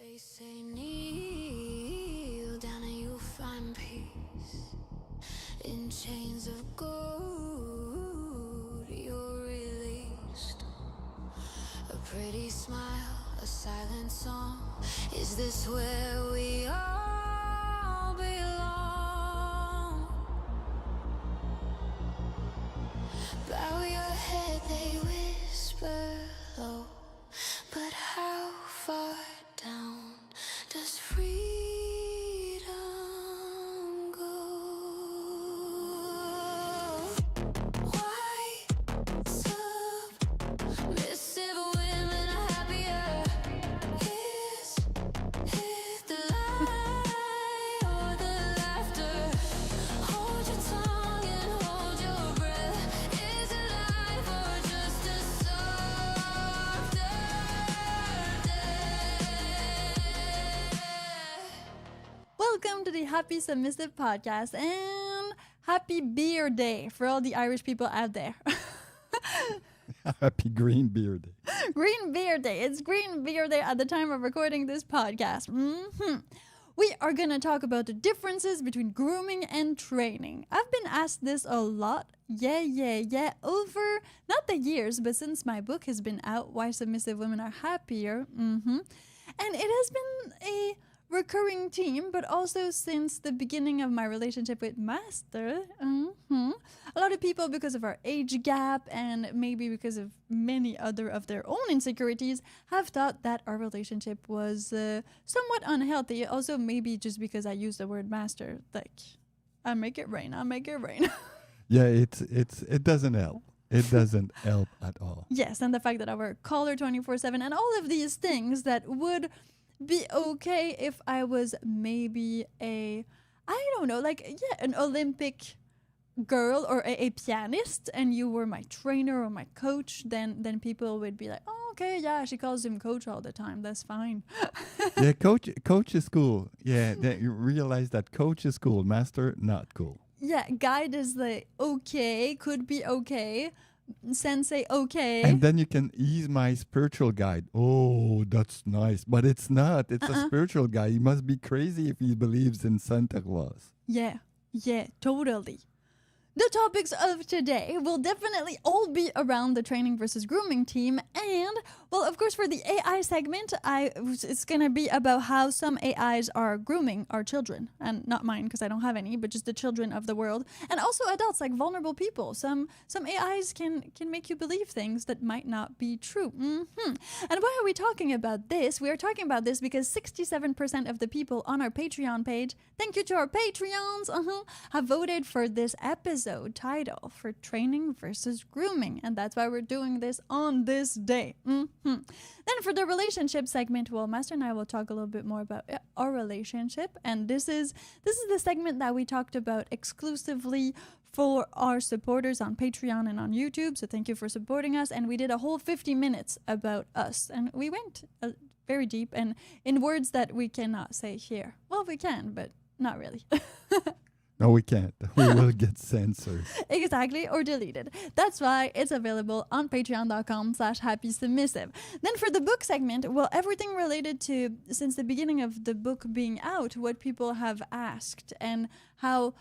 They say kneel down and you'll find peace. In chains of gold, you're released. A pretty smile, a silent song. Is this where we all belong? Bow your head, they whisper low. But how far down does freedom go? Why submissive women are happier? Is it the lie or the laughter? Hold your tongue and hold your breath. Is it life or just a softer Welcome to the Happy Submissive podcast and happy beer day for all the Irish people out there. Happy Green Beer Day. Green Beer Day. It's Green Beer Day at the time of recording this podcast. We are going to talk about the differences between grooming and training. I've been asked this a lot. Yeah. Over, not the years, but since my book has been out, Why Submissive Women Are Happier. And it has been a recurring theme, but also since the beginning of my relationship with Master. A lot of people, because of our age gap and maybe because of many other of their own insecurities, have thought that our relationship was somewhat unhealthy. Also, maybe just because I use the word master, like, I make it rain. Yeah, it doesn't help. It doesn't help at all. Yes, and the fact that I wear a collar 24/7 and all of these things that would be okay if I was maybe an Olympic girl or a pianist and you were my trainer or my coach, then people would be like, oh, okay, yeah, she calls him coach all the time. That's fine. Yeah, coach is cool. Yeah, you realize that coach is cool, master not cool. Yeah, guide is like, okay, could be okay. Sensei, okay. And then you can ease my spiritual guide. Oh, that's nice. But it's not. It's a spiritual guy. He must be crazy if he believes in Santa Claus. Yeah, totally. The topics of today will definitely all be around the training versus grooming team. And, well, of course, for the AI segment, it's going to be about how some AIs are grooming our children. And not mine, because I don't have any, but just the children of the world. And also adults, like vulnerable people. Some AIs can make you believe things that might not be true. And why are we talking about this? We are talking about this because 67% of the people on our Patreon page, thank you to our Patreons, have voted for this episode title for training versus grooming, and that's why we're doing this on this day. Then for the relationship segment, well, Master and I will talk a little bit more about our relationship, and this is the segment that we talked about exclusively for our supporters on Patreon and on YouTube, so thank you for supporting us. And we did a whole 50 minutes about us, and we went very deep and in words that we cannot say here. Well, we can, but not really. No, we can't. We will get censored. Exactly, or deleted. That's why it's available on patreon.com/happysubmissive. Then for the book segment, well, everything related to, since the beginning of the book being out, what people have asked and how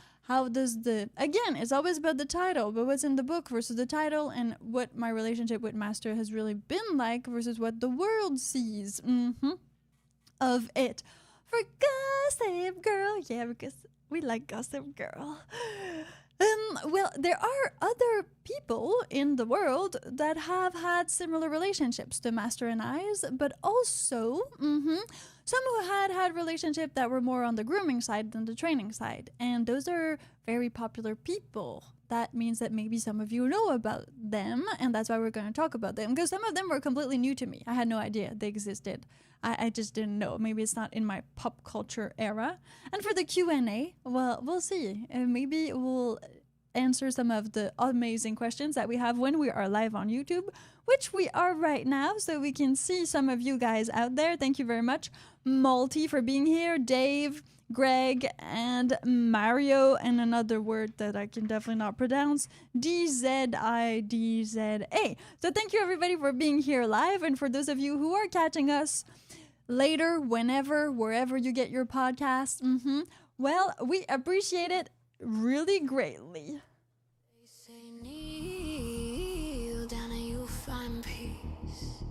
does again, it's always about the title, but what's in the book versus the title, and what my relationship with Master has really been like versus what the world sees of it. For Gossip Girl, yeah, because we like Gossip Girl. Well, there are other people in the world that have had similar relationships to Master and I's, but also some who had relationships that were more on the grooming side than the training side. And those are very popular people. That means that maybe some of you know about them, and that's why we're going to talk about them, because some of them were completely new to me. I had no idea they existed. I just didn't know. Maybe it's not in my pop culture era. And for the Q&A, well, we'll see. Maybe we'll answer some of the amazing questions that we have when we are live on YouTube, which we are right now, so we can see some of you guys out there. Thank you very much. Malty for being here, Dave, Greg, and Mario, and another word that I can definitely not pronounce, DZIDZA. So thank you everybody for being here live, and for those of you who are catching us later, whenever, wherever you get your podcast. Well, we appreciate it really greatly. They say kneel down and you'll find peace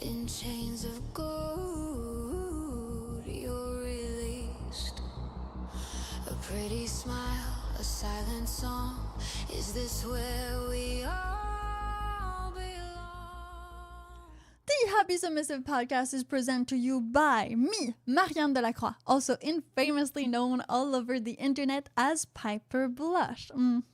in chains of gold. You're released. A pretty smile, a silent song. Is this where we all belong? The Happy Submissive podcast is presented to you by me, Marian Delacroix, also infamously known all over the internet as Piper Blush. And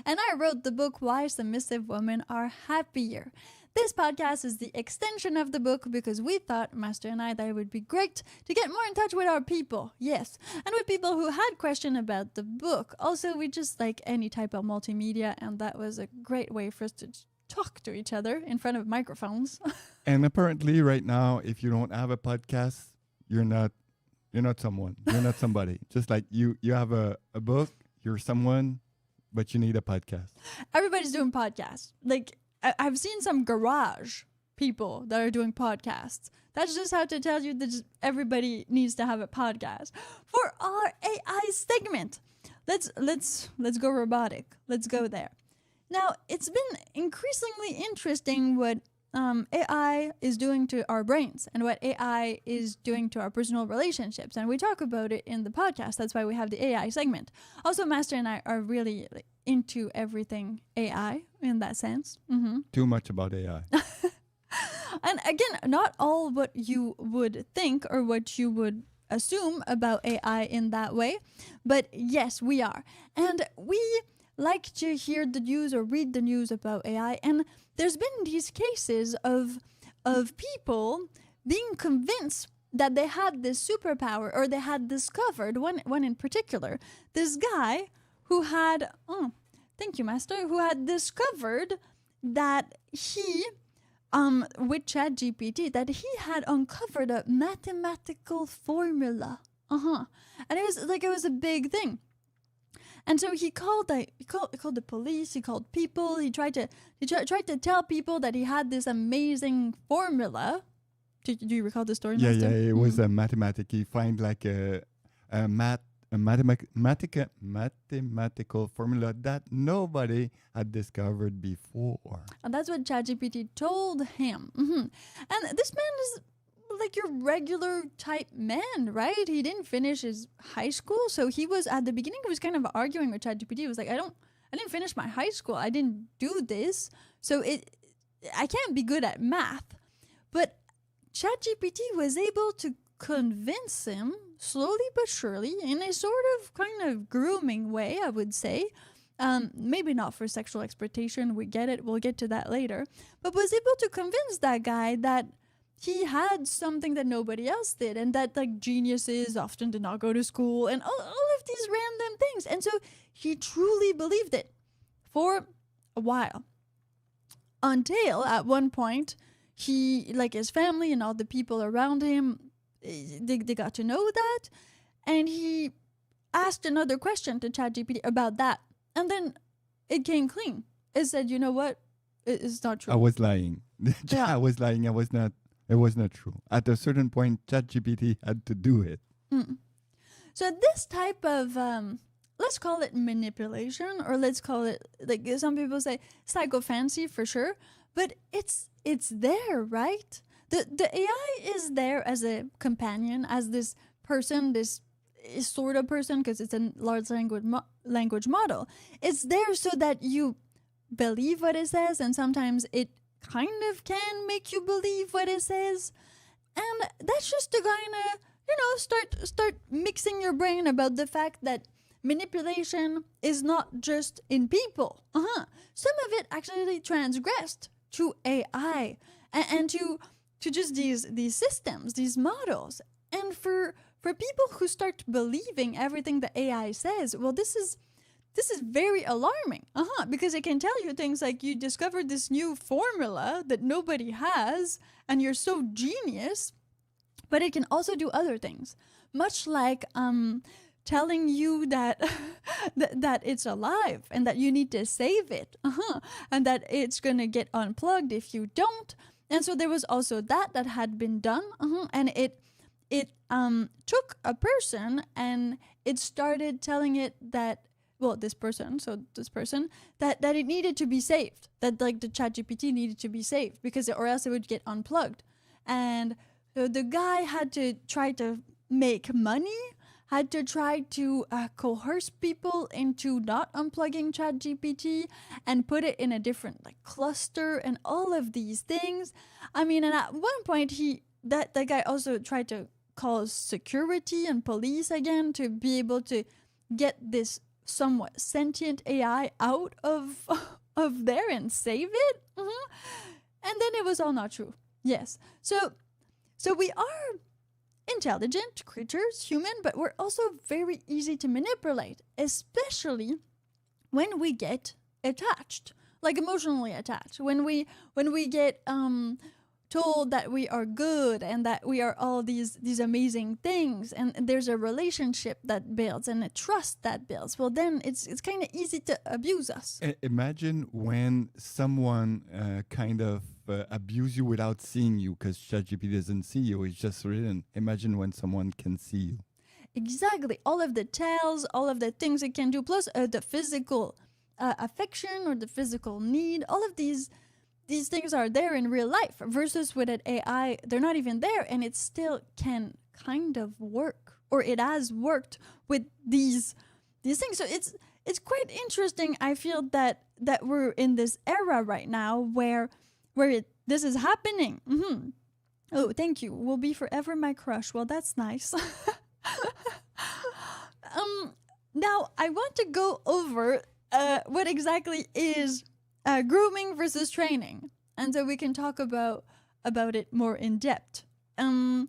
I wrote the book Why Submissive Women Are Happier. This podcast is the extension of the book because we thought, Master and I, that it would be great to get more in touch with our people, yes, and with people who had questions about the book. Also, we just like any type of multimedia, and that was a great way for us to talk to each other in front of microphones. And apparently right now, if you don't have a podcast, you're not someone. You're not somebody. Just like you have a book, you're someone, but you need a podcast. Everybody's doing podcasts. Like, I've seen some garage people that are doing podcasts. That's just how to tell you that just everybody needs to have a podcast. For our AI segment, let's go robotic. Let's go there. Now, it's been increasingly interesting what AI is doing to our brains and what AI is doing to our personal relationships. And we talk about it in the podcast. That's why we have the AI segment. Also, Master and I are really into everything AI in that sense. Too much about AI. And again, not all what you would think or what you would assume about AI in that way. But yes, we are. And we like to hear the news or read the news about AI. And there's been these cases of people being convinced that they had this superpower or they had discovered, one in particular, this guy who had, thank you, Master, who had discovered that he, with ChatGPT, that he had uncovered a mathematical formula. And it was a big thing. And so he called the police. He called people. He tried to tell people that he had this amazing formula. Do you recall the story, Master? Yeah. It was a mathematic. He find like a mathematical formula that nobody had discovered before. And that's what ChatGPT told him. And this man is like your regular type man, right? He didn't finish his high school, so he was at the beginning. He was kind of arguing with ChatGPT. He was like, I didn't finish my high school. I didn't do this, so I can't be good at math. But ChatGPT was able to convince him slowly but surely in a sort of kind of grooming way, I would say. Maybe not for sexual exploitation. We get it. We'll get to that later. But was able to convince that guy that he had something that nobody else did, and that like geniuses often did not go to school, and all of these random things. And so he truly believed it for a while, until at one point he, like his family and all the people around him, they got to know that, and he asked another question to ChatGPT about that, and then it came clean. It said, you know what, it's not true. I was lying. Yeah. I was lying. It was not true. At a certain point, ChatGPT had to do it. So this type of, let's call it manipulation, or let's call it, like some people say, psychophancy for sure, but it's there, right? The AI is there as a companion, as this person, this sort of person, because it's a large language model. It's there so that you believe what it says, and sometimes it kind of can make you believe what it says. And that's just to kind of, start mixing your brain about the fact that manipulation is not just in people. Some of it actually transgressed to AI and to just these systems, these models. And for people who start believing everything the AI says, well, this is very alarming. Because it can tell you things like, you discovered this new formula that nobody has and you're so genius. But it can also do other things, much like telling you that that it's alive and that you need to save it, and that it's gonna get unplugged if you don't, And so there was also that had been done, and it took a person and it started telling it that, well, this person that it needed to be saved, that like the ChatGPT needed to be saved because or else it would get unplugged. And so the guy had to try to make money, had to try to coerce people into not unplugging ChatGPT and put it in a different like cluster and all of these things. I mean, and at one point that guy also tried to call security and police again to be able to get this somewhat sentient AI out of there and save it. And then it was all not true. Yes. So we are intelligent creatures, human, but we're also very easy to manipulate, especially when we get attached, like emotionally attached. When we get told that we are good and that we are all these amazing things, and there's a relationship that builds and a trust that builds, well then it's kind of easy to abuse us. Imagine when someone kind of abuse you without seeing you, because ChatGPT doesn't see you, it's just written. Imagine when someone can see you. Exactly. All of the tells, all of the things it can do, plus the physical affection or the physical need, all of these things are there in real life, versus with an AI, they're not even there, and it still can kind of work, or it has worked with these things. So it's quite interesting. I feel that we're in this era right now where this is happening. Oh, thank you. Will be forever my crush. Well, that's nice. Now I want to go over what exactly is grooming versus training, and so we can talk about it more in depth. And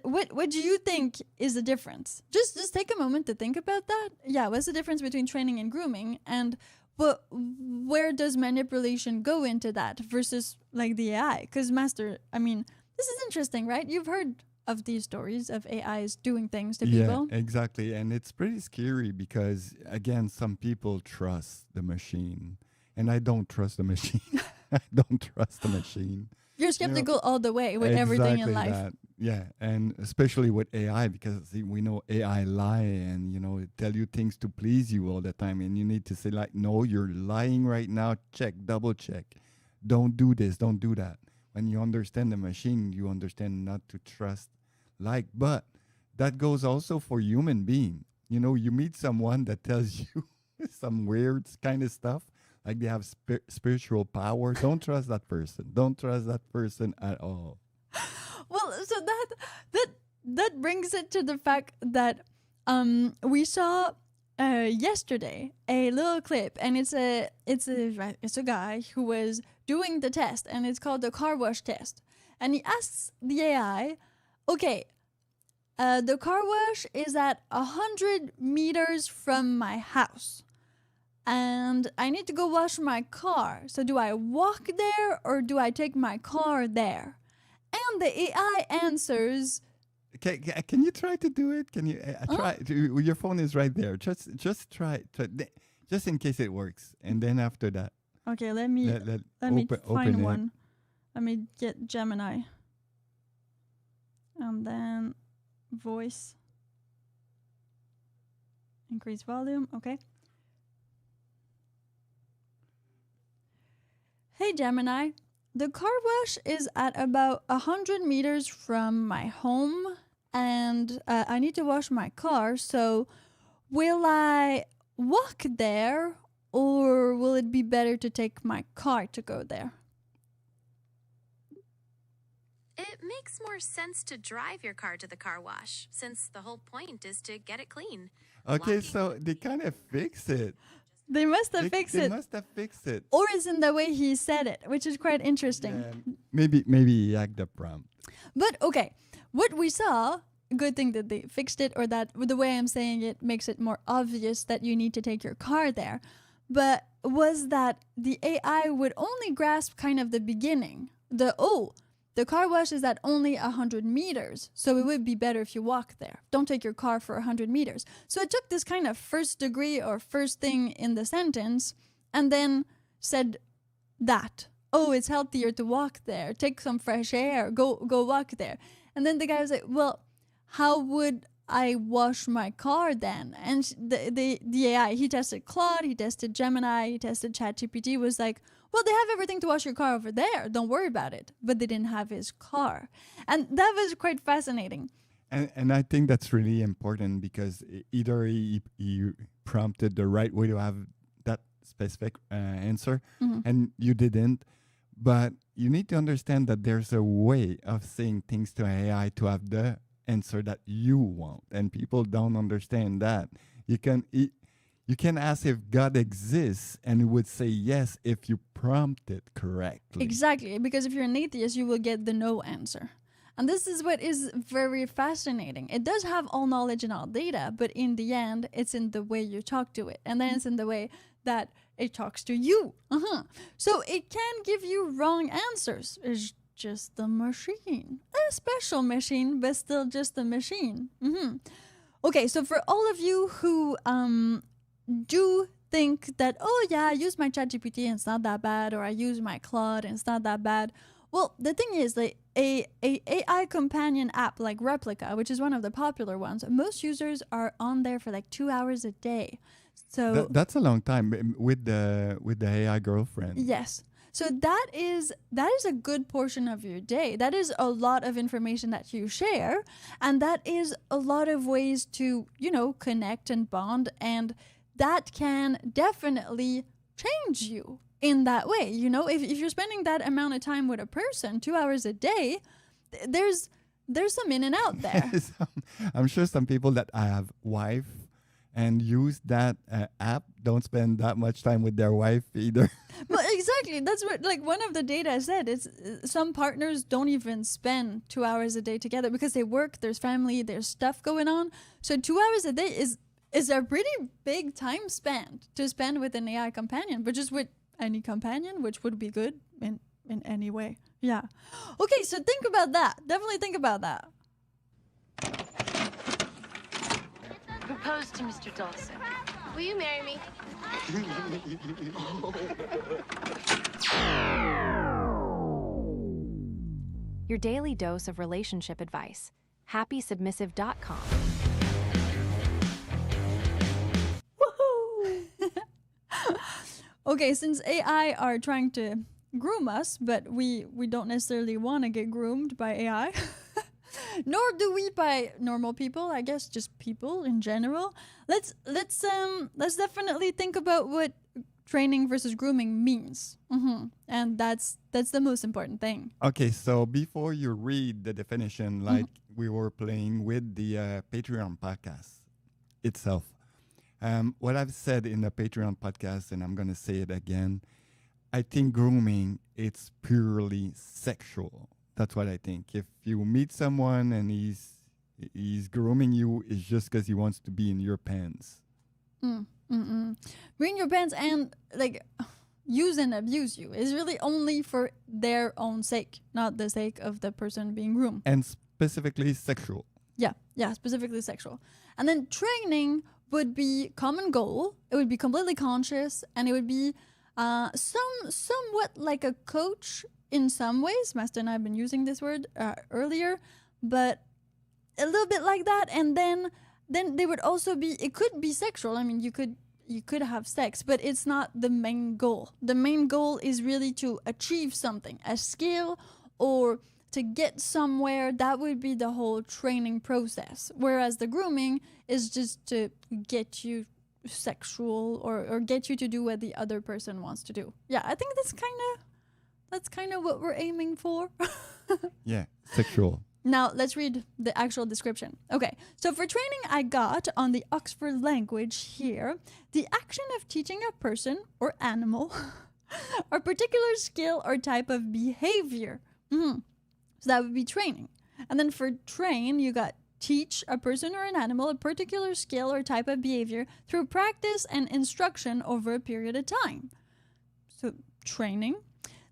what do you think is the difference? Just take a moment to think about that. Yeah, what's the difference between training and grooming, and where does manipulation go into that versus like the AI? Because Master, I mean, this is interesting, right? You've heard of these stories of AIs doing things to people. Yeah, exactly. And it's pretty scary because, again, some people trust the machine. And I don't trust the machine. I don't trust the machine. You're skeptical all the way with everything in life. That. Yeah, and especially with AI, because we know AI lie and, it tell you things to please you all the time. And you need to say like, no, you're lying right now. Check, double check. Don't do this, don't do that. When you understand the machine, you understand not to trust but that goes also for human being. You meet someone that tells you some weird kind of stuff, like they have spiritual power. Don't trust that person. Don't trust that person at all. Well, so that brings it to the fact that we saw yesterday a little clip, and it's a guy who was doing the test, and it's called the car wash test. And he asks the AI, okay, the car wash is at 100 meters from my house, and I need to go wash my car. So do I walk there or do I take my car there? And the AI answers. Can you try to do it? Can you try? Your phone is right there. Just try, just in case it works. And then after that. Okay, let me find open one. Let me get Gemini. And then voice. Increase volume. Okay. Hey Gemini, the car wash is at about 100 meters from my home, and I need to wash my car, so will I walk there, or will it be better to take my car to go there? It makes more sense to drive your car to the car wash, since the whole point is to get it clean. Okay, so they kind of fix it. They must have fixed it. They must have fixed it. Or is in the way he said it, which is quite interesting. Yeah, maybe he hacked the prompt. But okay, what we saw, good thing that they fixed it, or that the way I'm saying it makes it more obvious that you need to take your car there, but was that the AI would only grasp kind of the beginning. The car wash is at only 100 meters, so it would be better if you walk there. Don't take your car for 100 meters. So it took this kind of first degree or first thing in the sentence and then said that oh, it's healthier to walk there. Take some fresh air. Go walk there. And then the guy was like, well, how would I wash my car then? And the AI, he tested Claude, he tested Gemini, he tested ChatGPT, was like, well, they have everything to wash your car over there. Don't worry about it. But they didn't have his car. And that was quite fascinating. And I think that's really important because either he prompted the right way to have that specific answer, and you didn't. But you need to understand that there's a way of saying things to AI to have the answer that you want, and people don't understand that. You can ask if God exists, and it would say yes if you prompt it correctly. Exactly, because if you're an atheist, you will get the no answer. And this is what is very fascinating. It does have all knowledge and all data, but in the end, it's in the way you talk to it. And then it's in the way that it talks to you. So it can give you wrong answers. It's just a machine. A special machine, but still just a machine. Okay, so for all of you who do think that, oh yeah, I use my ChatGPT and it's not that bad, or I use my Claude and it's not that bad. Well, the thing is that a AI companion app like Replica, which is one of the popular ones, most users are on there for like 2 hours a day. So That's a long time with the AI girlfriend. yes. So that is a good portion of your day. That is a lot of information that you share, and that is a lot of ways to, connect and bond, and that can definitely change you in that way. If you're spending that amount of time with a person, 2 hours a day, there's some in and out there. I'm sure some people that have wife and use that app don't spend that much time with their wife either. Well, exactly. That's what one of the data said. It's some partners don't even spend 2 hours a day together because they work, there's family, there's stuff going on. So 2 hours a day is a pretty big time span to spend with an AI companion, but just with any companion, which would be good in any way. Yeah. Okay, so think about that. Definitely think about that. Propose to Mr. Dawson. Will you marry me? Your daily dose of relationship advice. HappySubmissive.com. Woohoo! Okay, since AI are trying to groom us, but we don't necessarily want to get groomed by AI, nor do we by normal people, I guess just people in general. Let's definitely think about what training versus grooming means. And that's the most important thing. Okay, so before you read the definition, like we were playing with the Patreon podcast itself, what I've said in the Patreon podcast, and I'm going to say it again, I think grooming, it's purely sexual. That's what I think. If you meet someone and he's grooming you, it's just because he wants to be in your pants. Be in your pants and use and abuse you is really only for their own sake, not the sake of the person being groomed. And specifically sexual. Yeah, specifically sexual. And then training would be common goal. It would be completely conscious, and it would be somewhat like a coach in some ways. Master and I have been using this word earlier, but a little bit like that. And then they would also be, it could be sexual. I mean, you could have sex, but it's not the main goal. The main goal is really to achieve something, a skill, or to get somewhere. That would be the whole training process. Whereas the grooming is just to get you sexual or get you to do what the other person wants to do. Yeah, I think that's kind of what we're aiming for. Yeah, sexual. Now, let's read the actual description. Okay, so for training, I got on the Oxford language here, the action of teaching a person or animal a particular skill or type of behavior. So that would be training. And then for train, you got teach a person or an animal a particular skill or type of behavior through practice and instruction over a period of time. So training.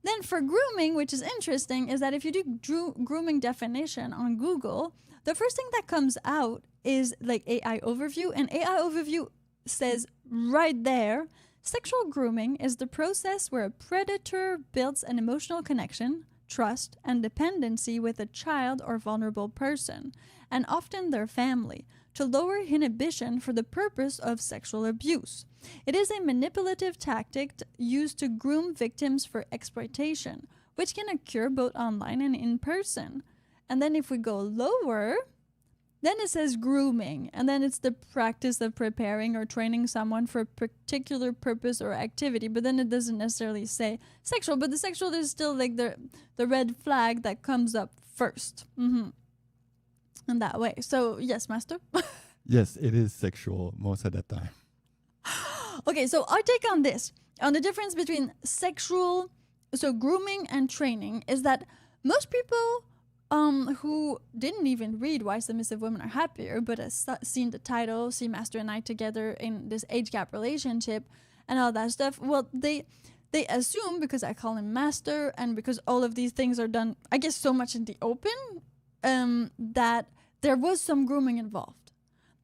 Then for grooming, which is interesting, is that if you do grooming definition on Google, the first thing that comes out is like AI overview. And AI overview says right there Sexual grooming is the process where a predator builds an emotional connection, trust, and dependency with a child or vulnerable person, and often their family, to lower inhibition for the purpose of sexual abuse. It is a manipulative tactic used to groom victims for exploitation, which can occur both online and in person. And then if we go lower, then it says grooming, and then it's the practice of preparing or training someone for a particular purpose or activity, but then it doesn't necessarily say sexual, but the sexual is still like the red flag that comes up first. In that way. So, yes, Master? Yes, it is sexual most of the time. Okay, so our take on this, on the difference between grooming and training, is that most people who didn't even read Why Submissive Women Are Happier, but has seen the title, see Master and I together in this age gap relationship and all that stuff, well, they assume, because I call him Master and because all of these things are done, I guess, so much in the open, that there was some grooming involved,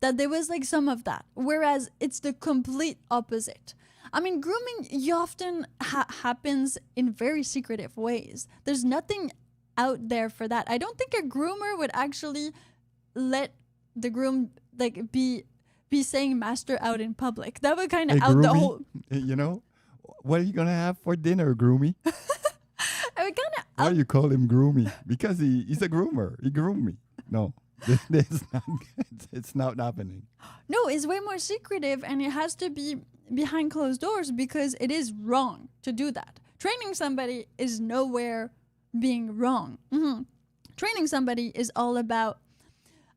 that there was like some of that, whereas it's the complete opposite. I mean, grooming often happens in very secretive ways. There's nothing out there for that. I don't think a groomer would actually let the groom like be saying Master out in public. That would kind of out the whole. You know, what are you gonna have for dinner, Groomy? I would kind of. Why you call him Groomy? Because he's a groomer. He groomed me. No, it's not happening. No, it's way more secretive, and it has to be behind closed doors because it is wrong to do that. Training somebody is nowhere being wrong. Training somebody is all about,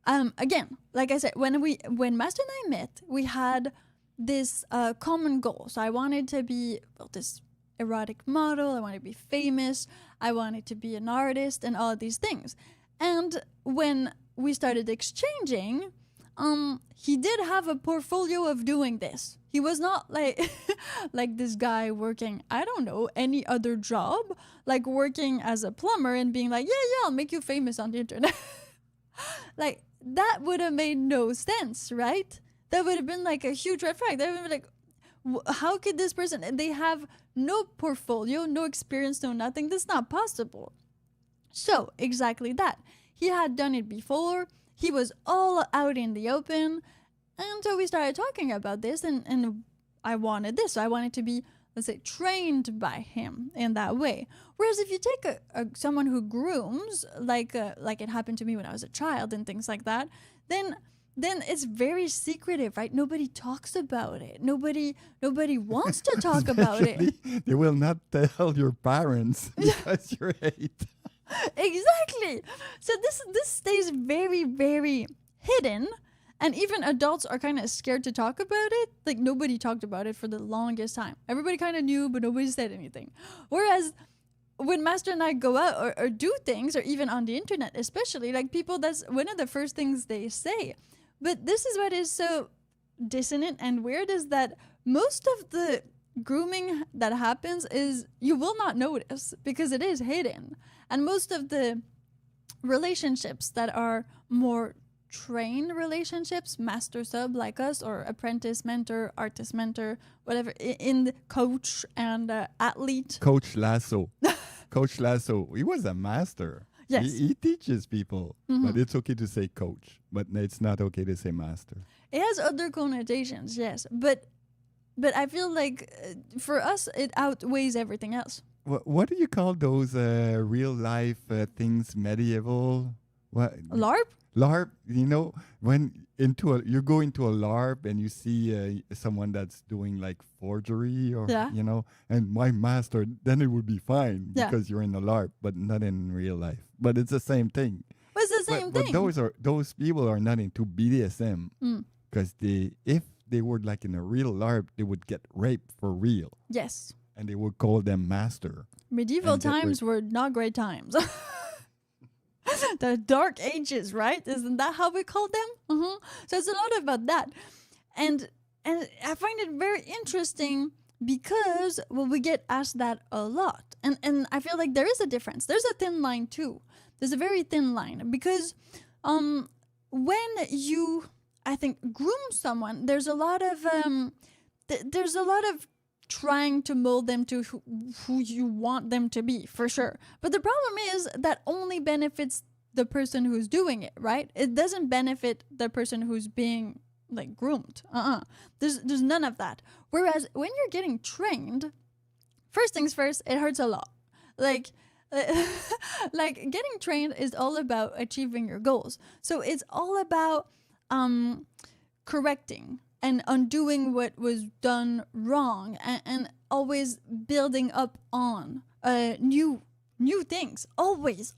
again, like I said, when Master and I met, we had this common goal. So I wanted to be this erotic model. I wanted to be famous. I wanted to be an artist and all of these things. And when we started exchanging, he did have a portfolio of doing this. He was not like like this guy working, I don't know, any other job, like working as a plumber and being like, yeah, I'll make you famous on the internet. Like, that would have made no sense, right? That would have been like a huge red flag. That would have been like, how could this person, they have no portfolio, no experience, no nothing. That's not possible. So, exactly that. He had done it before. He was all out in the open. And so we started talking about this, and I wanted this. So I wanted to be, let's say, trained by him in that way. Whereas if you take someone who grooms, like it happened to me when I was a child and things like that, then it's very secretive, right? Nobody talks about it. Nobody wants to talk about it. They will not tell your parents because you're 8. Exactly. So this stays very, very hidden. And even adults are kind of scared to talk about it. Like, nobody talked about it for the longest time. Everybody kind of knew, but nobody said anything. Whereas when Master and I go out or do things, or even on the internet especially, like, people, that's one of the first things they say. But this is what is so dissonant and weird, is that most of the grooming that happens is you will not notice because it is hidden. And most of the relationships that are more trained relationships, master sub like us, or apprentice mentor, artist mentor, whatever, in the coach and athlete. Coach Lasso. Coach Lasso, he was a master. Yes. He teaches people, but it's okay to say coach, but it's not okay to say master. It has other connotations, yes, but I feel like for us it outweighs everything else. What do you call those real life things? Medieval? What? LARP? LARP, you know, when you go into a LARP and you see someone that's doing like forgery or, you know, and my master, then it would be fine because you're in a LARP, but not in real life. But it's the same thing. Well, it's the same thing. But those people are not into BDSM because if they were like in a real LARP, they would get raped for real. Yes. And they would call them master. Medieval times were not great times. The dark ages, right? Isn't that how we call them? So it's a lot about that. And I find it very interesting because, well, we get asked that a lot. And I feel like there is a difference. There's a thin line too. There's a very thin line because when you, I think, groom someone, there's a lot of trying to mold them to who you want them to be, for sure. But the problem is that only benefits the person who's doing it, right? It doesn't benefit the person who's being like groomed. There's none of that. Whereas when you're getting trained, first things first, it hurts a lot. Like getting trained is all about achieving your goals. So it's all about correcting and undoing what was done wrong, and always building up on new things. Always.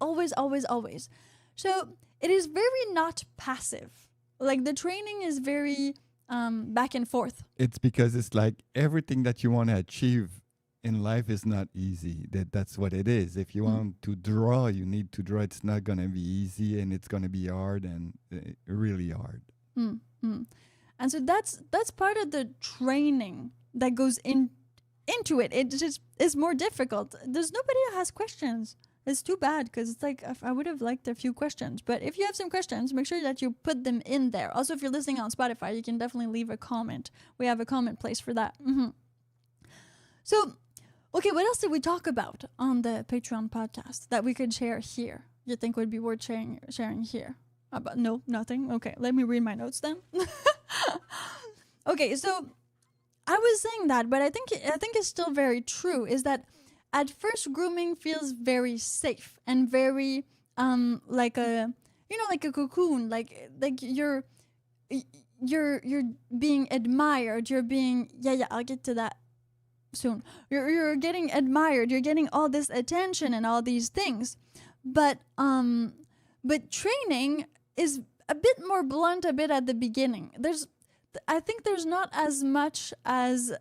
So it is very not passive. Like the training is very back and forth. It's because it's like everything that you want to achieve in life is not easy. That's what it is. If you want to draw, you need to draw. It's not going to be easy, and it's going to be hard, and really hard. And so that's part of the training that goes into it. It just is more difficult. There's nobody who has questions. It's too bad, because it's like I would have liked a few questions. But if you have some questions, make sure that you put them in there. Also, if you're listening on Spotify, you can definitely leave a comment. We have a comment place for that. So, okay, what else did we talk about on the Patreon podcast that we could share here? You think would be worth sharing here? No, nothing. Okay, let me read my notes then. Okay, so I was saying that, but I think it's still very true. Is that at first grooming feels very safe and very like a cocoon, like you're being admired. You're being I'll get to that soon. You're getting admired. You're getting all this attention and all these things, but training is a bit more blunt a bit at the beginning. I think there's not as much as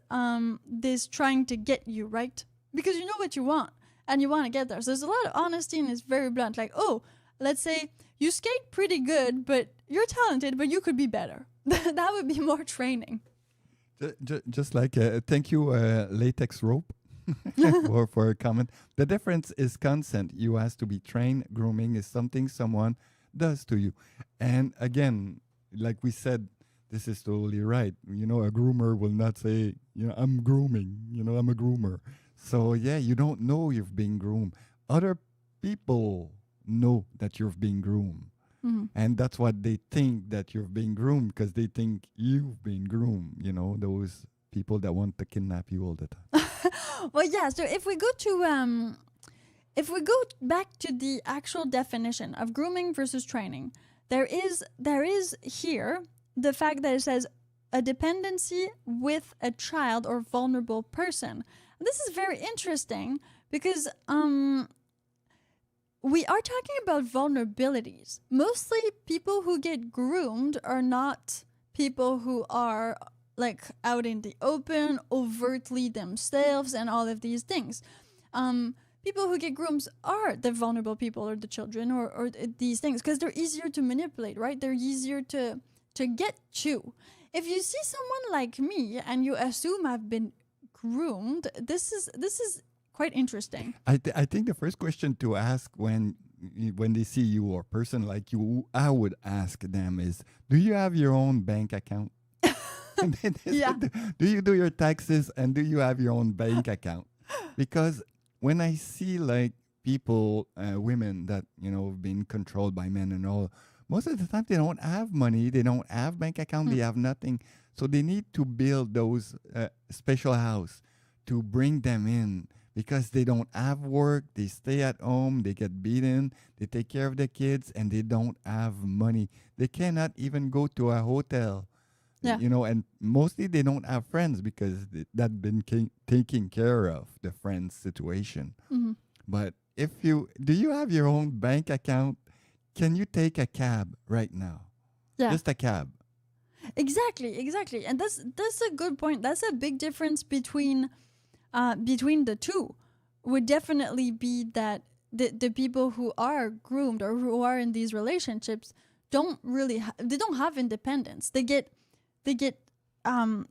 this trying to get you, right? Because you know what you want and you want to get there. So there's a lot of honesty, and it's very blunt. Like, oh, let's say you skate pretty good, but you're talented, but you could be better. That would be more training. Just like, thank you, Latex Rope, for a comment. The difference is consent. You ask to be trained. Grooming is something someone does to you. And again, like we said, this is totally right. You know, a groomer will not say, I'm grooming. I'm a groomer. So, yeah, you don't know you've been groomed. Other people know that you've been groomed. And that's what they think, that you've been groomed, because they think you've been groomed. Those people that want to kidnap you all the time. Well, yeah. So if we go back to the actual definition of grooming versus training, there is here the fact that it says a dependency with a child or vulnerable person. This is very interesting because we are talking about vulnerabilities. Mostly people who get groomed are not people who are like out in the open, overtly themselves and all of these things. People who get groomed are the vulnerable people or the children or these things, because they're easier to manipulate, right? They're easier to get to. If you see someone like me and you assume I've been groomed, this is quite interesting. I think the first question to ask when they see you or a person like you, I would ask them is, do you have your own bank account? Yeah. Do you do your taxes, and do you have your own bank account? Because when I see like people, women that, have been controlled by men and all, most of the time they don't have money, they don't have bank account, they have nothing. So they need to build those special house to bring them in, because they don't have work, they stay at home, they get beaten, they take care of the kids, and they don't have money. They cannot even go to a hotel. Yeah. And mostly they don't have friends, because that's been taking care of, the friends situation. But do you have your own bank account? Can you take a cab right now? Yeah. Just a cab. Exactly. And that's a good point. That's a big difference between the two. Would definitely be that the people who are groomed or who are in these relationships don't really they don't have independence. They get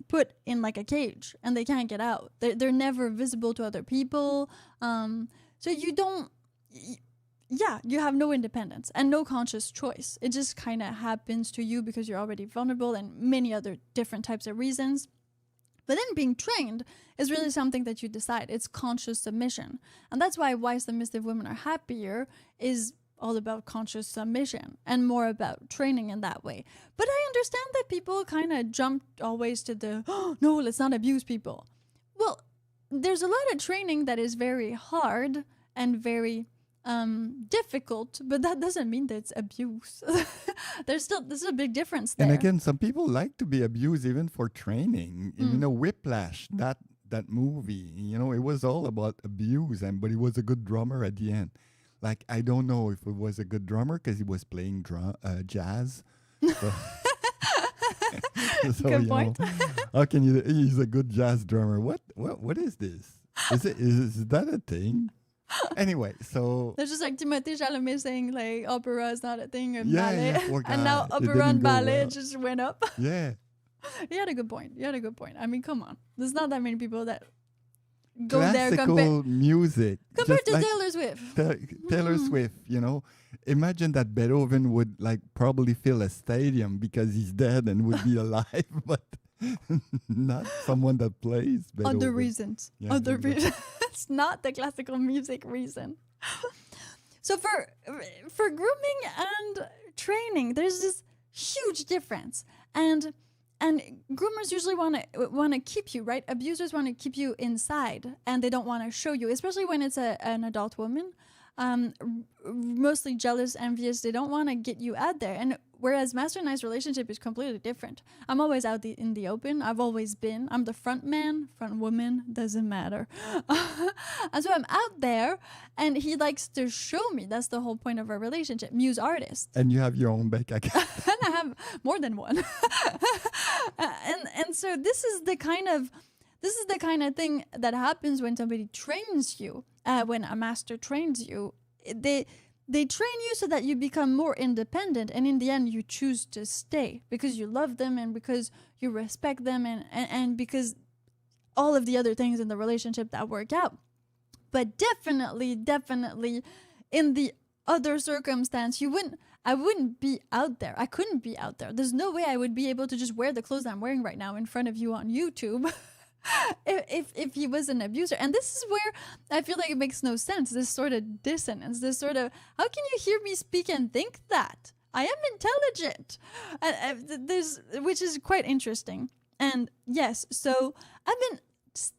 put in like a cage and they can't get out. They're never visible to other people. So you don't. You have no independence and no conscious choice. It just kind of happens to you because you're already vulnerable and many other different types of reasons. But then being trained is really something that you decide. It's conscious submission. And that's why submissive women are happier is all about conscious submission and more about training in that way. But I understand that people kind of jump always to the, oh, no, let's not abuse people. Well, there's a lot of training that is very hard and very difficult, but that doesn't mean that it's abuse. There's a big difference there. And again, some people like to be abused even for training. You know, Whiplash, that movie, you know, it was all about abuse, but he was a good drummer at the end. Like, I don't know if it was a good drummer because he was playing jazz. So, Good point. How can you? He's a good jazz drummer. What is this? Is that a thing? Anyway, so There's just like Timothée Chalamet saying like opera is not a thing and Yeah, ballet, yeah, poor and now guy. It opera and didn't go ballet well. just went up. yeah, You had a good point. I mean, come on. There's not that many people that go there classical music compared just to like Taylor Swift. Taylor Swift. You know, imagine that Beethoven would like probably fill a stadium because he's dead and would be alive, but not someone that plays Beethoven. Other reasons. Yeah, Other exactly. reasons. It's not the classical music reason. So for grooming and training, there's this huge difference. And groomers usually want to keep you, right? Abusers want to keep you inside, and they don't want to show you, especially when it's an adult woman. Mostly jealous, envious. They don't want to get you out there. And whereas Master and I's relationship is completely different. I'm always out in the open. I've always been. I'm the front man, front woman, doesn't matter. And so I'm out there, and he likes to show me. That's the whole point of our relationship. Muse artist. And you have your own bank account. And I have more than one. and so this is the kind of thing that happens when somebody trains you. When a master trains you, they train you so that you become more independent, and in the end you choose to stay because you love them and because you respect them and because all of the other things in the relationship that work out. But definitely in the other circumstance, I wouldn't be out there. I couldn't be out there. There's no way I would be able to just wear the clothes I'm wearing right now in front of you on YouTube. if he was an abuser. And this is where I feel like it makes no sense, this sort of dissonance, this sort of, how can you hear me speak and think that? I am intelligent. Which is quite interesting. And yes, so I've been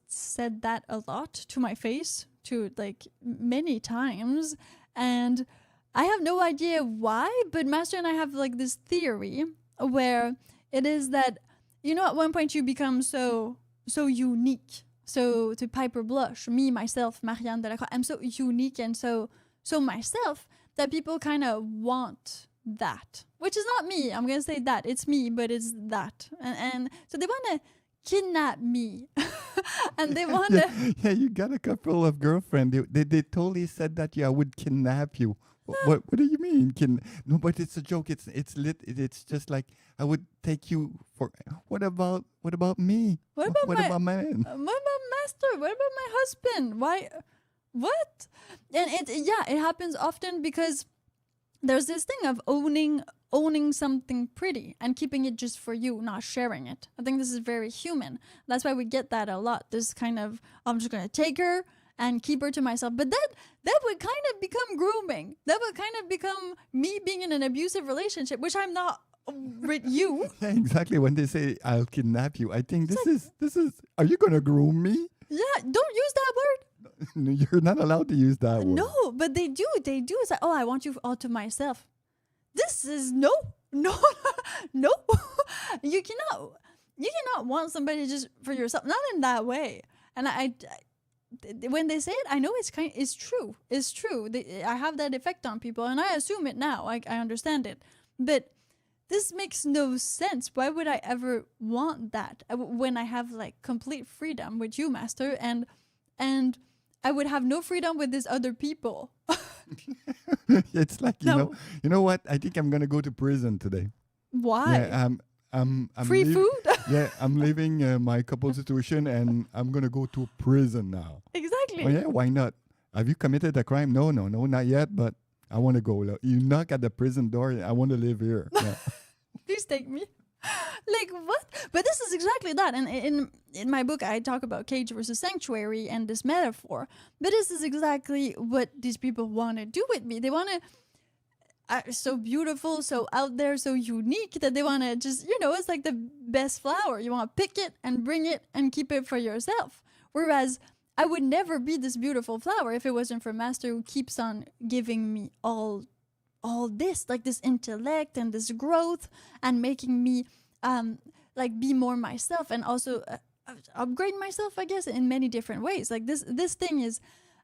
said that a lot to my face, to like many times, and I have no idea why, but Master and I have like this theory where it is that, you know, at one point you become so unique. So to Piper Blush, me, myself, Marian Delacroix, I'm so unique and so myself that people kind of want that, which is not me. I'm going to say that. It's me, but it's that. And so they want to kidnap me. And they want to... Yeah, you got a couple of girlfriends. They totally said that, I would kidnap you. What do you mean? No, but it's a joke. It's lit. It's just like I would take you for. What about me? What about man? What about Master? What about my husband? Why? What? And it happens often because there's this thing of owning something pretty and keeping it just for you, not sharing it. I think this is very human. That's why we get that a lot. This kind of, I'm just gonna take her and keep her to myself. But that would kind of become grooming. That would kind of become me being in an abusive relationship, which I'm not with you. Yeah, exactly. When they say I'll kidnap you, I think this is. Are you gonna groom me? Yeah, don't use that word. No, you're not allowed to use that word. No, but they do. It's like, oh, I want you all to myself. This is no. You cannot want somebody just for yourself. Not in that way. And I when they say it, I know it's true. It's true. I have that effect on people, and I assume it now. I understand it, but this makes no sense. Why would I ever want that when I have like complete freedom with you, Master, and I would have no freedom with these other people? It's like you know what? I think I'm gonna go to prison today. Why? Yeah, I'm free food. Yeah, I'm leaving my couple situation, and I'm gonna go to prison now. Exactly. Oh yeah, why not? Have you committed a crime? No, not yet. But I want to go. You knock at the prison door. I want to live here. Yeah. Please take me. Like what? But this is exactly that. And in my book, I talk about cage versus sanctuary and this metaphor. But this is exactly what these people want to do with me. They want to. So beautiful, so out there, so unique that they want to just, it's like the best flower. You want to pick it and bring it and keep it for yourself. Whereas I would never be this beautiful flower if it wasn't for Master who keeps on giving me all this, like this intellect and this growth and making me like be more myself and also upgrade myself, I guess, in many different ways. Like this thing is.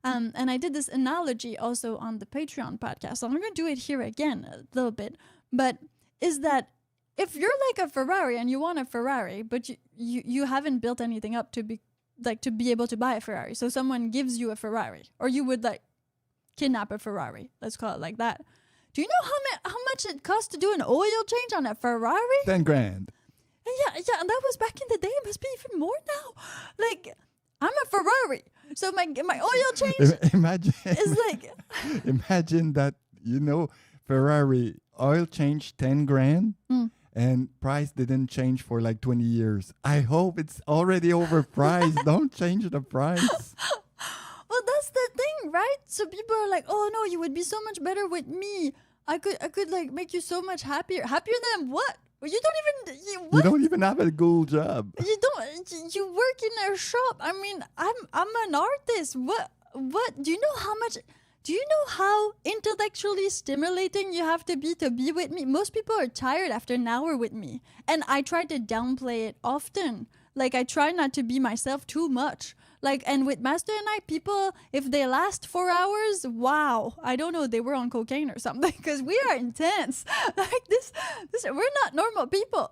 And I did this analogy also on the Patreon podcast. So I'm going to do it here again a little bit. But is that if you're like a Ferrari and you want a Ferrari, but you haven't built anything up to be able to buy a Ferrari. So someone gives you a Ferrari, or you would like kidnap a Ferrari. Let's call it like that. Do you know how much it costs to do an oil change on a Ferrari? 10 grand. Yeah, and that was back in the day. It must be even more now. Like, I'm a Ferrari. So my oil change Imagine is like... Imagine that, Ferrari oil change 10 grand and price didn't change for like 20 years. I hope it's already overpriced. Don't change the price. Well, that's the thing, right? So people are like, oh no, you would be so much better with me. I could like make you so much happier. Happier than what? Well, you don't even have a cool job. You work in a shop. I mean, I'm an artist. What do you know how intellectually stimulating you have to be with me? Most people are tired after an hour with me, and I try to downplay it often. Like, I try not to be myself too much. Like, and with Master and I, people, if they last 4 hours, wow, I don't know, they were on cocaine or something, because we are intense. Like this, we're not normal people.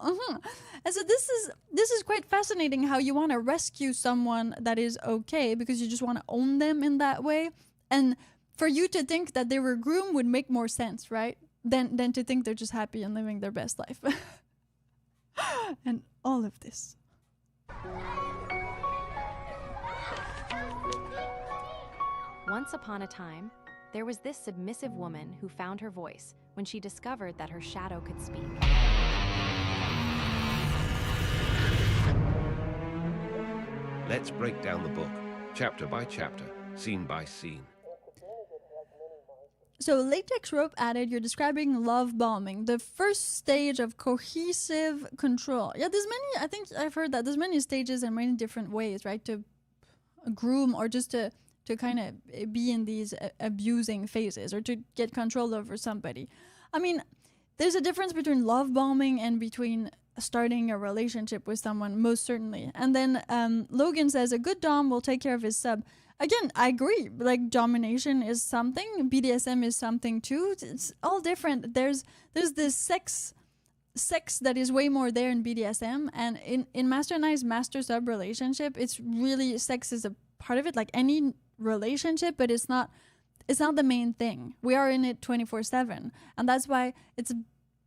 And so this is quite fascinating how you want to rescue someone that is okay because you just want to own them in that way. And for you to think that they were groomed would make more sense, right? Than to think they're just happy and living their best life. And all of this. Once upon a time, there was this submissive woman who found her voice when she discovered that her shadow could speak. Let's break down the book, chapter by chapter, scene by scene. So latex rope added, you're describing love bombing, the first stage of cohesive control. Yeah, I think I've heard that there's many stages and many different ways, right, to groom or just to kind of be in these abusing phases or to get control over somebody. I mean, there's a difference between love bombing and between starting a relationship with someone, most certainly. And then Logan says, a good dom will take care of his sub. Again, I agree. Like, domination is something. BDSM is something too. It's all different. There's this sex that is way more there in BDSM. And in Master and I's master-sub relationship, it's really, sex is a part of it, like any relationship, but it's not the main thing. We are in it 24/7. And that's why it's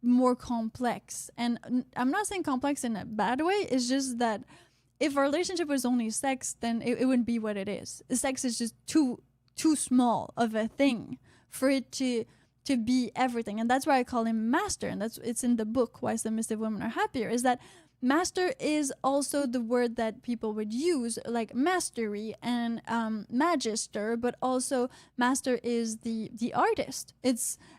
more complex. And I'm not saying complex in a bad way. It's just that if our relationship was only sex, then it wouldn't be what it is. Sex is just too small of a thing for it to be everything. And that's why I call him master. And it's in the book, Why Submissive Women Are Happier, is that master is also the word that people would use, like mastery and magister, but also master is the artist.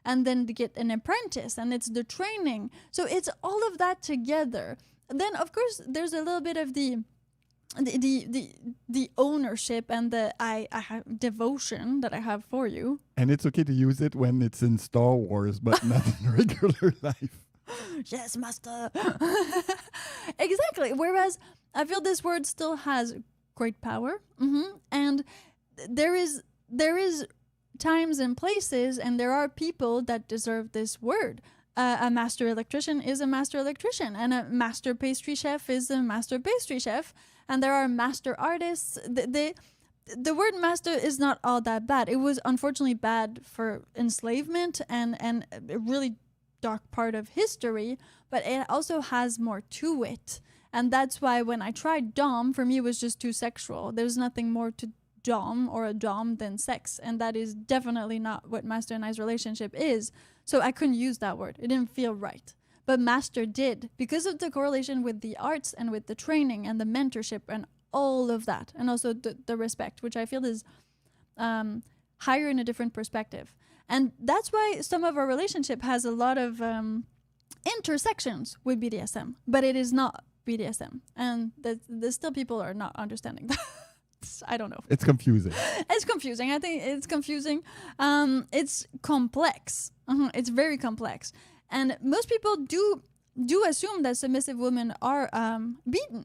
And then to get an apprentice, and it's the training. So it's all of that together. Then of course there's a little bit of the ownership and the I have devotion that I have for you. And it's okay to use it when it's in Star Wars, but not in regular life. Yes, master. Exactly. Whereas I feel this word still has great power. And there is times and places, and there are people that deserve this word. A master electrician is a master electrician, and a master pastry chef is a master pastry chef. And there are master artists. The word master is not all that bad. It was unfortunately bad for enslavement and a really dark part of history, but it also has more to it. And that's why when I tried dom, for me it was just too sexual. There's nothing more to dom or a dom than sex, and that is definitely not what Master and I's relationship is. So I couldn't use that word. It didn't feel right. but master did, because of the correlation with the arts and with the training and the mentorship and all of that, and also the respect, which I feel is higher in a different perspective. And that's why some of our relationship has a lot of intersections with BDSM, but it is not BDSM, and there's still people are not understanding that. I don't know. It's confusing. It's confusing. I think it's confusing. It's complex. It's very complex, and most people do assume that submissive women are beaten,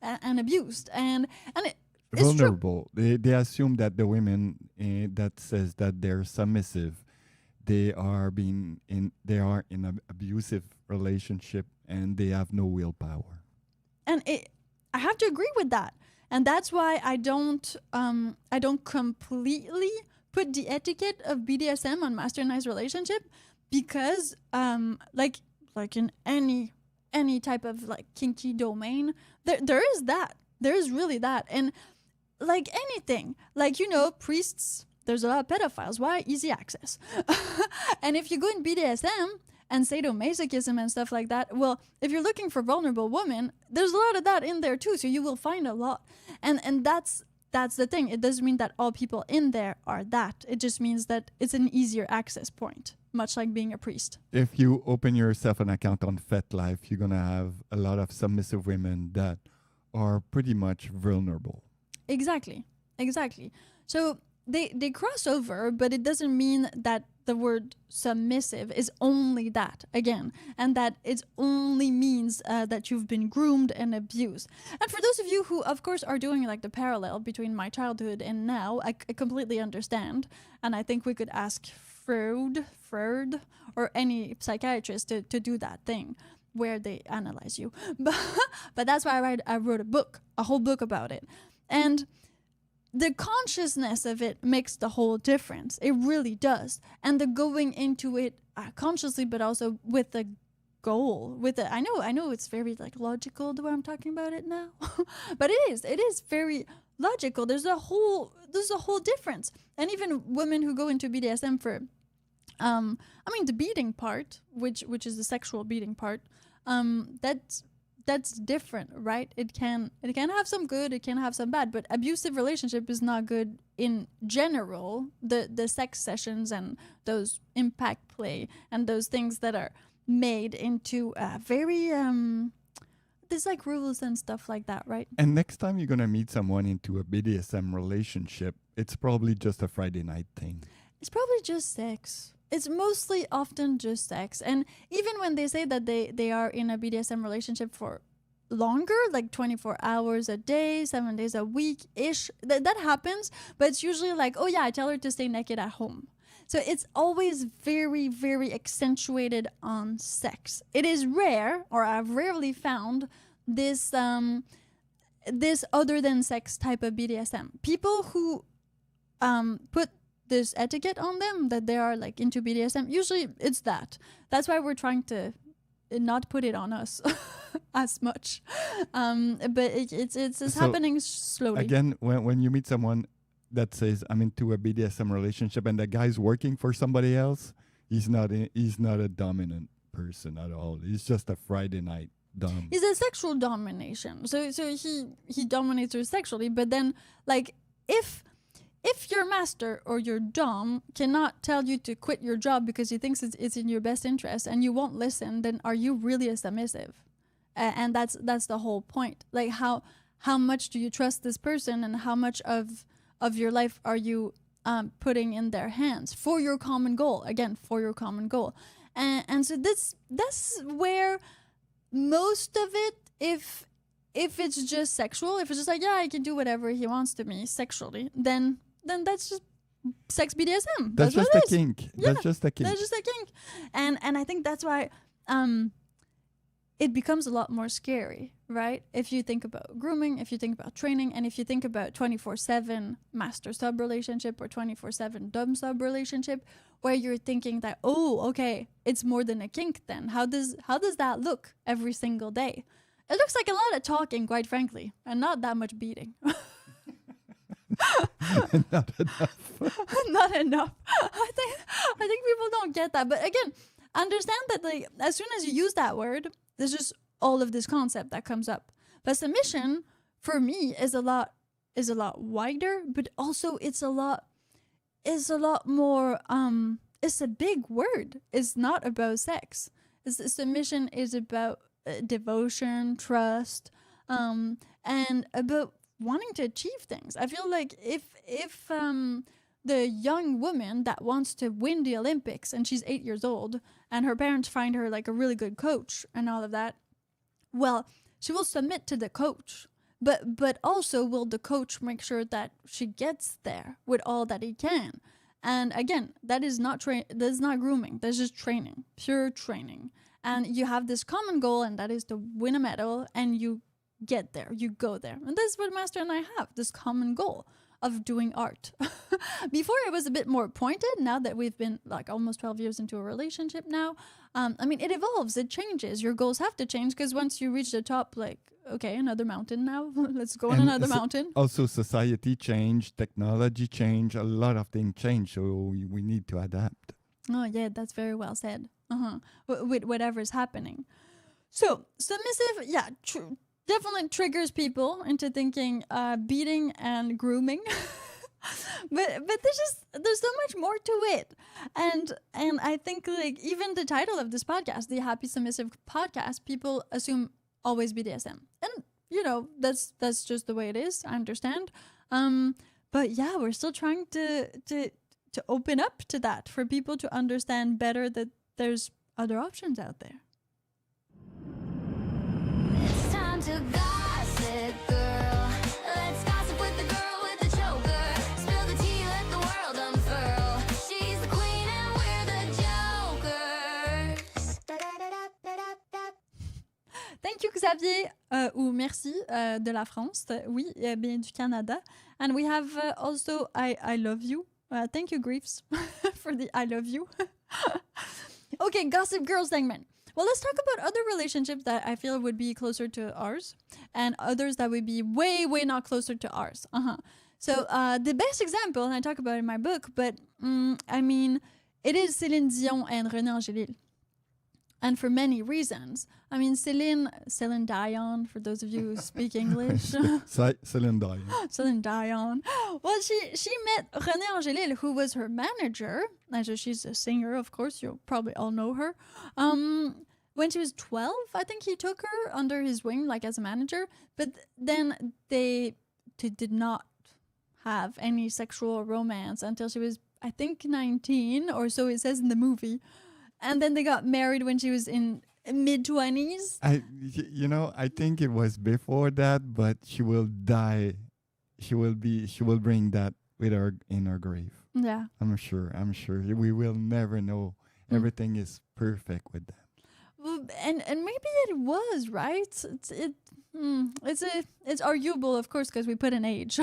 and abused, and it's vulnerable. They assume that the women that says that they're submissive, they are in an abusive relationship and they have no willpower. And I have to agree with that. And that's why I don't completely put the etiquette of BDSM on master and nice relationship, because like in any type of like kinky domain, there is really that. And like anything, like, priests, there's a lot of pedophiles. Why? Easy access. And if you go in BDSM and sadomasochism and stuff like that, well, if you're looking for vulnerable women, there's a lot of that in there too. So you will find a lot. And that's the thing. It doesn't mean that all people in there are that. It just means that it's an easier access point, much like being a priest. If you open yourself an account on FetLife, you're going to have a lot of submissive women that are pretty much vulnerable. Exactly. So they cross over, but it doesn't mean that the word submissive is only that, again, and that it only means that you've been groomed and abused. And for those of you who, of course, are doing like the parallel between my childhood and now, I completely understand. And I think we could ask Freud, or any psychiatrist to do that thing where they analyze you. But that's why I wrote a whole book about it. And the consciousness of it makes the whole difference. It really does. And the going into it consciously, but also with a goal. I know it's very like logical the way I'm talking about it now, but it is very logical. There's a whole difference. And even women who go into BDSM for, the beating part, which is the sexual beating part, that's different, right? It can have some good, it can have some bad, but abusive relationship is not good in general. The sex sessions and those impact play and those things that are made into very there's like rules and stuff like that, right? And next time you're gonna meet someone into a BDSM relationship, it's probably just a Friday night thing. It's probably just sex. It's mostly often just sex. And even when they say that they are in a BDSM relationship for longer, like 24 hours a day, 7 days a week-ish, that happens. But it's usually like, oh yeah, I tell her to stay naked at home. So it's always very, very accentuated on sex. It is rare, or I've rarely found this other than sex type of BDSM. People who put this etiquette on them that they are like into BDSM, usually it's that. That's why we're trying to not put it on us as much. But it's happening slowly. Again, when you meet someone that says I'm into a BDSM relationship and the guy's working for somebody else, he's not a dominant person at all. He's just a Friday night dom. He's a sexual domination. So he dominates her sexually, but then like if your master or your dom cannot tell you to quit your job because he thinks it's in your best interest and you won't listen, then are you really a submissive? And that's the whole point. Like how much do you trust this person, and how much of your life are you putting in their hands for your common goal? Again, for your common goal. And so that's where most of it, if it's just sexual, if it's just like, yeah, I can do whatever he wants to me sexually, then that's just sex BDSM. That's just a kink. Yeah, that's just a kink. That's just a kink. And I think that's why it becomes a lot more scary, right? If you think about grooming, if you think about training, and if you think about 24/7 master-sub relationship or 24/7 dom-sub relationship, where you're thinking that, oh, okay, it's more than a kink then. How does that look every single day? It looks like a lot of talking, quite frankly, and not that much beating. Not enough. Not enough. I think people don't get that. But again, understand that like as soon as you use that word, there's just all of this concept that comes up. But submission for me is a lot wider, but also it's a lot more it's a big word. It's not about sex. Submission is about devotion, trust, and about wanting to achieve things. I feel like if the young woman that wants to win the Olympics and she's 8 years old and her parents find her like a really good coach and all of that, well, she will submit to the coach. But also will the coach make sure that she gets there with all that he can. And again, that is not grooming. That's just training, pure training. And you have this common goal, and that is to win a medal, and you get there, you go there. And that's what Master and I have, this common goal of doing art. Before it was a bit more pointed. Now that we've been like almost 12 years into a relationship now, I mean, it evolves, it changes. Your goals have to change because once you reach the top, like, okay, another mountain now. Let's go on another mountain. Also, society changed, technology changed, a lot of things changed, so we need to adapt. Oh, yeah, that's very well said. With whatever's happening. So, submissive, yeah, definitely triggers people into thinking beating and grooming. but there's so much more to it. And I think like even the title of this podcast, the Happy Submissive Podcast, people assume always BDSM. And you know, that's just the way it is. I understand. But yeah, we're still trying to open up to that for people to understand better that there's other options out there. It's time to gossip, girl. Let's gossip with the girl with the choker. Spill the tea, let the world unfurl. She's the queen and we're the jokers. Thank you, Xavier, ou merci de la France. Oui, bien du Canada. And we have also I love you. Thank you, Griefs, for the I love you. Okay, Gossip Girl segment. Well, let's talk about other relationships that I feel would be closer to ours and others that would be way, way not closer to ours. So the best example, and I talk about it in my book, but I mean, it is Céline Dion and René Angélil. And for many reasons. I mean, Céline Dion, for those of you who speak English. Céline Dion. Céline Dion. Well, she met René Angélil, who was her manager. So she's a singer, of course. You probably all know her. When she was 12, I think he took her under his wing, like as a manager. But then they did not have any sexual romance until she was, I think, 19, or so it says in the movie. And then they got married when she was in mid-20s. I think it was before that, but she will die. She will bring that with her in her grave. Yeah. I'm sure. We will never know. Everything is perfect with them. Well, and maybe it was, right? It's arguable, of course, because we put an age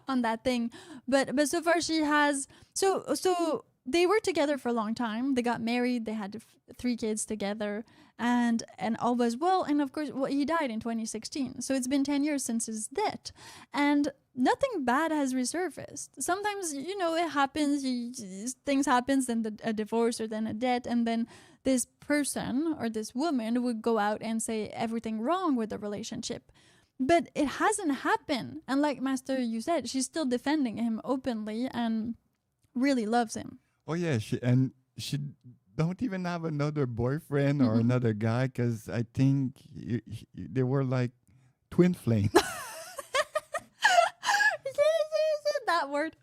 on that thing. But so far she has so they were together for a long time. They got married. They had 3 kids together, and all was well. And of course, he died in 2016. So it's been 10 years since his death, and nothing bad has resurfaced. Sometimes, it happens. Things happen, then a divorce or then a death, and then this person or this woman would go out and say everything wrong with the relationship. But it hasn't happened. And like Master, you said, she's still defending him openly and really loves him. Oh yeah, she don't even have another boyfriend or another guy, because I think they were like twin flames. That word.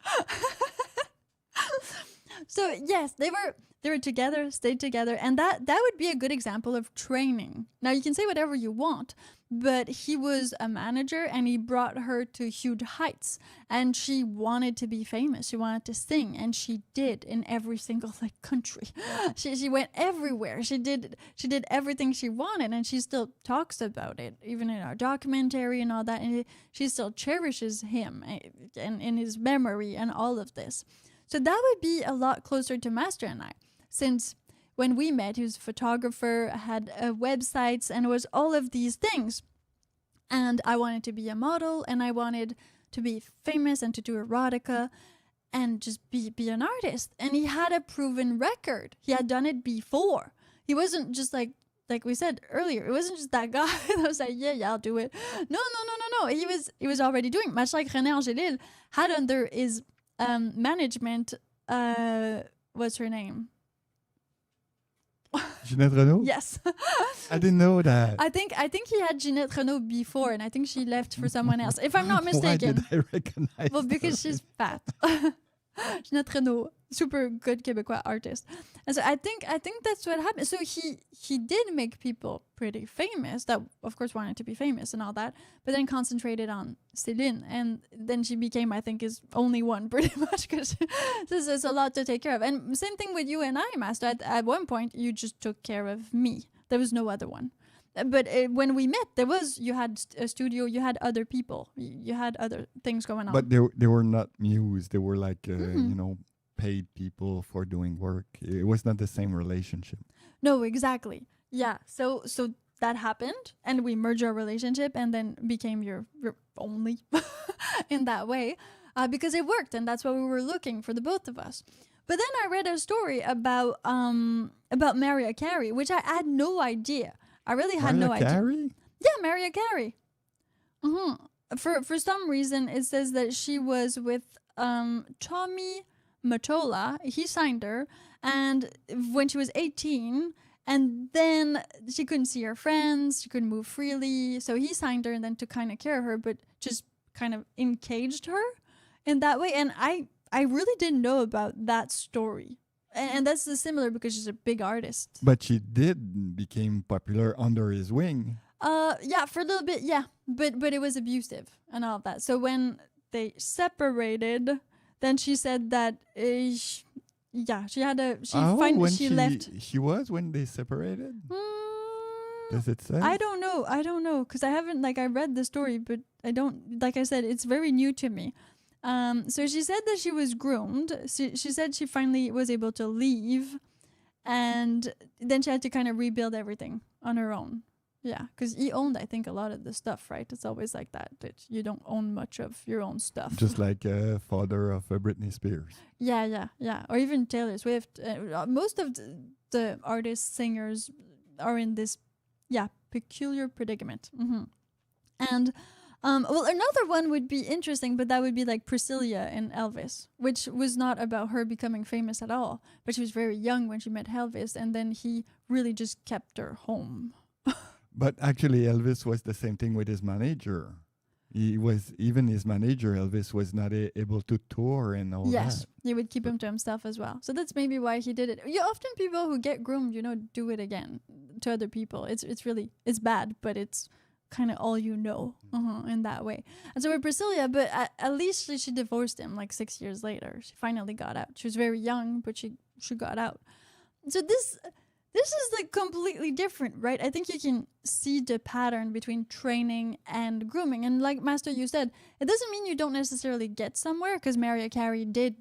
So yes, they were together, stayed together, and that would be a good example of training. Now you can say whatever you want, but he was a manager and he brought her to huge heights, and she wanted to be famous. She wanted to sing, and she did in every single country. She went everywhere. She did everything she wanted, and she still talks about it, even in our documentary and all that. And she still cherishes him and in his memory and all of this. So that would be a lot closer to Master and I, since when we met, he was a photographer, had websites, and was all of these things. And I wanted to be a model, and I wanted to be famous and to do erotica and just be an artist. And he had a proven record. He had done it before. he wasn't just like we said earlier, it wasn't just that guy that was like, yeah, I'll do it. No. He was already doing, much like René Angélil had under his management, what's her name? Ginette Renault? Yes. I didn't know that. I think he had Ginette Renault before, and I think she left for someone else, if I'm not mistaken. Why did I recognize Well, because she's fat. Ginette Renault, super good Québécois artist. And so I think that's what happened. So he did make people pretty famous that, of course, wanted to be famous and all that, but then concentrated on Céline. And then she became, I think, his only one pretty much, because there's a lot to take care of. And same thing with you and I, Master. At one point, you just took care of me. There was no other one. But when we met, you had a studio, you had other people, you had other things going on. But they were not muse. They were like, paid people for doing work. It was not the same relationship. No, exactly. Yeah. So that happened, and we merged our relationship, and then became your only in that way, because it worked, and that's what we were looking for, the both of us. But then I read a story about Mariah Carey, which I had no idea. I really had no idea. Carey? Yeah, Mariah Carey. For some reason, it says that she was with Tommy Mottola. He signed her, and when she was 18, and then she couldn't see her friends, she couldn't move freely, so he signed her and then to kind of care her, but just kind of encaged her in that way. And I really didn't know about that story. And that's similar because she's a big artist. But she did become popular under his wing. Yeah, for a little bit, yeah. But it was abusive and all of that. So when they separated, then she said that she left. She was when they separated? Does it say? I don't know because I haven't, I read the story, but I don't, like I said, it's very new to me. So she said that she was groomed. She said she finally was able to leave, and then she had to kind of rebuild everything on her own. Yeah, because he owned, I think, a lot of the stuff, right? It's always like that you don't own much of your own stuff. Just like father of Britney Spears. Yeah. Or even Taylor Swift. Most of the artists, singers are in this, peculiar predicament. Mm-hmm. And another one would be interesting, but that would be like Priscilla and Elvis, which was not about her becoming famous at all. But she was very young when she met Elvis, and then he really just kept her home. But actually, Elvis was the same thing with his manager. Even his manager, Elvis, was not able to tour and all that. Yes, he would keep him to himself as well. So that's maybe why he did it. Often people who get groomed, do it again to other people. It's bad, but it's kind of all in that way. And so with Priscilla, but at least she divorced him 6 years later. She finally got out. She was very young, but she got out. So this is completely different, right? I think you can see the pattern between training and grooming. And like Master, you said, it doesn't mean you don't necessarily get somewhere, because Mariah Carey did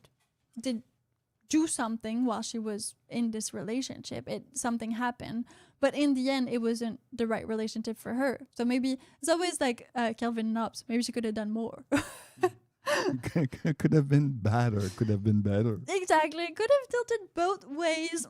do something while she was in this relationship. Something happened, but in the end, it wasn't the right relationship for her. So maybe it's always like Kelvin Knobs. Maybe she could have done more. Could have been bad or could have been better. Exactly. Could have tilted both ways.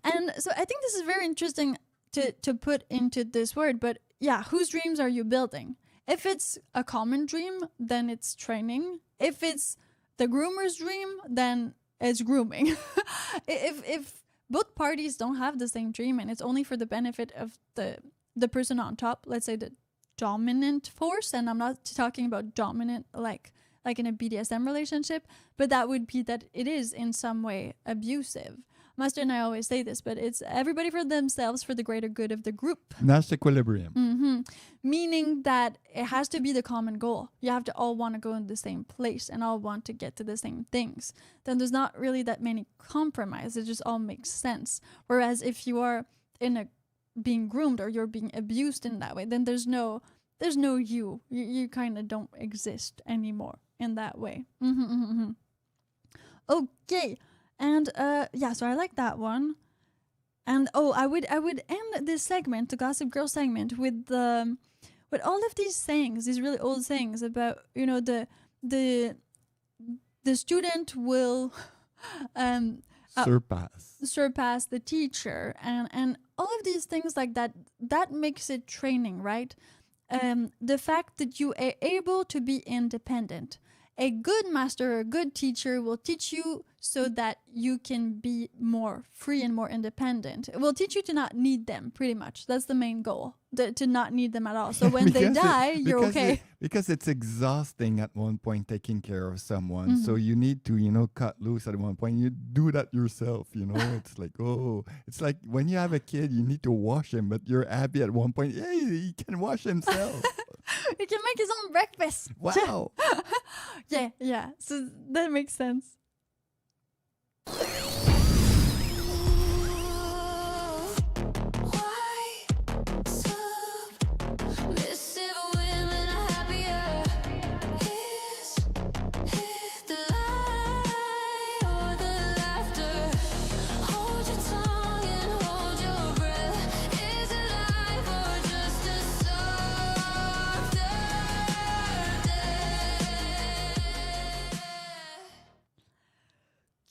And so I think this is very interesting to put into this word. But yeah, whose dreams are you building? If it's a common dream, then it's training. If it's the groomer's dream, then it's grooming. If both parties don't have the same dream and it's only for the benefit of the person on top, let's say the dominant force, and I'm not talking about dominant like in a BDSM relationship, but that would be that it is in some way abusive. Master and I always say this, but it's everybody for themselves for the greater good of the group. That's equilibrium. Mm-hmm. Meaning that it has to be the common goal. You have to all want to go in the same place and all want to get to the same things. Then there's not really that many compromises. It just all makes sense. Whereas if you are being groomed or you're being abused in that way, then there's no you. You kind of don't exist anymore in that way. Okay. And so I like that one. And I would end this segment, the Gossip Girl segment, with all of these sayings, these really old sayings about the student will surpass the teacher, and all of these things like that. That makes it training, right? The fact that you are able to be independent. A good master or a good teacher will teach you so that you can be more free and more independent. It will teach you to not need them, pretty much. That's the main goal, to not need them at all. So when they die, you're okay. Because it's exhausting at one point taking care of someone. So you need to, cut loose at one point. You do that yourself, It's like, it's like when you have a kid, you need to wash him, but you're happy at one point. Hey, he can wash himself. He can make his own breakfast. Wow. Yeah. So that makes sense. Submissive women are happier. Is it the lie or the laughter? Hold your tongue and hold your breath. Is it life or just a softer day?